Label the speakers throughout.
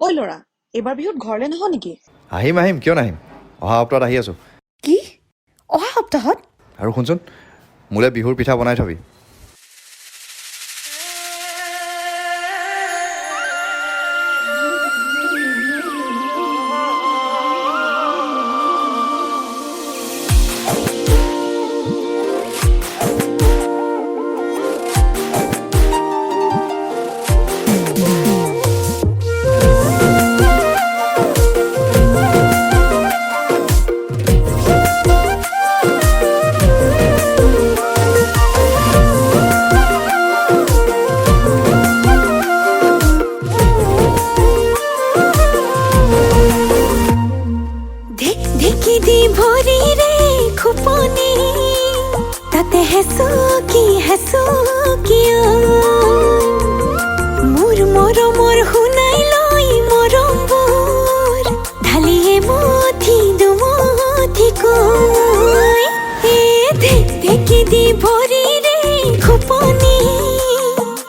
Speaker 1: ঐ ল'ৰা, এইবাৰ বিহুত ঘৰলে নাহ নেকি?
Speaker 2: আহিম কিয় নাহিম অহা সপ্তাহত আহি আছোঁ
Speaker 1: কি? অহা সপ্তাহত?
Speaker 2: আৰু শুনচোন মোলৈ বিহুৰ পিঠা বনাই থবি
Speaker 3: ঢেকি দি ভৰিৰে খুপনি তাতে হেঁচো কিয় মোৰ মৰমৰ শুনাই লৈ মৰমবোৰ ঢালিয়ে মঠি দুমঠিকৈ ঢেকি দি ভৰিৰে খুপনি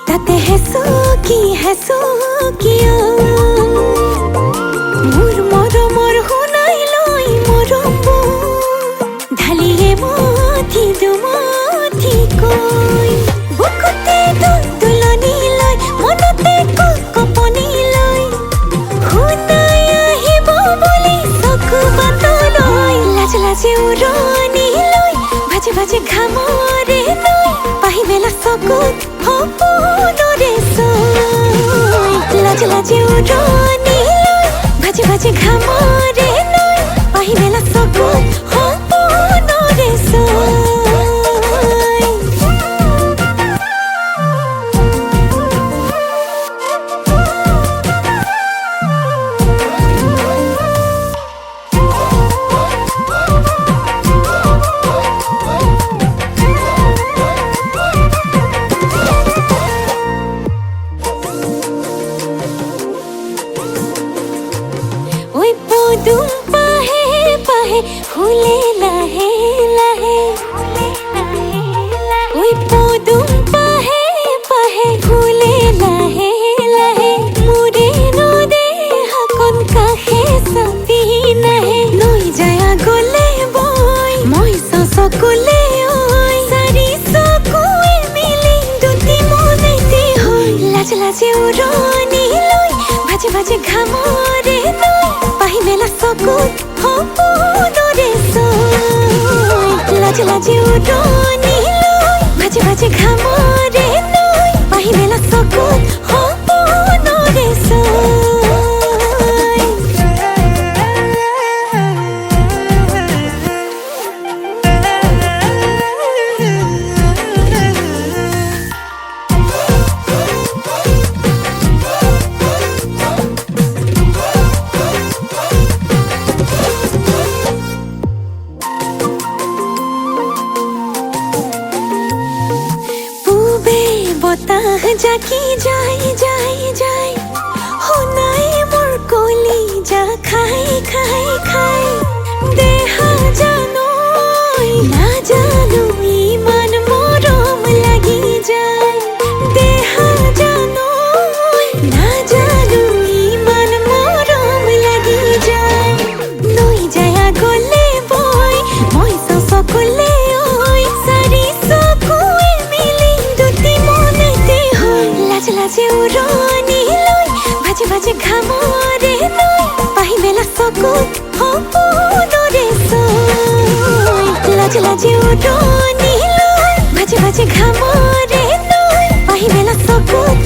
Speaker 3: তাতে হেঁচো কিয় মোৰ মৰমৰ শুনাই লৈ মৰমবোৰ ঢালিয়ে মঠি দুমঠিকৈ বুকুতে তুলনি লৈ মনতে কপনি লৈ শুনাই আহিব বুলি চকু বাটলৈ লাজে উৰণি লৈ ভাজে ঘামৰে লৈ পাহি মেলা চকুত সপোনৰে চৈ লাজে উৰণি লৈ ভাজে ঘামৰে লৈ পাহি মেলা চকুত সপোনৰে চৈ পদুম পাহে ফুলে লাহে ওই পদুম পাহে ফুলে লাহে মোৰে নদে হাকন কাষে চাপি নাহে নৈ যায় গলে বৈ মই চকুলে ঐ চাৰি চকুৱে মিলি দুটি মনেতে হৈ লাজে উৰণি লৈ ভাজে ঘামৰে লৈ পাহি মেলা চকুত সপোনৰে চৈ লাজে উৰণি লৈ ভাজে ঘামৰে লৈ পাহি মেলা চকুত সপোনৰে চৈ বতাহ জাকি যায় শুনাই মোৰ কলি যা খাই দেহা জানো নাজানো ইমান মৰম লাগি যায় দেহা জানো নাজানো ইমান মৰম লাগি যায় নৈ যায় গলে বৈ মই চকুলে ঐ চাৰি চকুৱে মিলি দুটি মনেতে হৈ লাজে উৰণি লৈ ভাজে ঘামৰে লৈ পাহি মেলা চকুত সপোনৰে চৈ লাজে উৰণি লৈ ভাজে ঘামৰে লৈ পাহি মেলা চকুত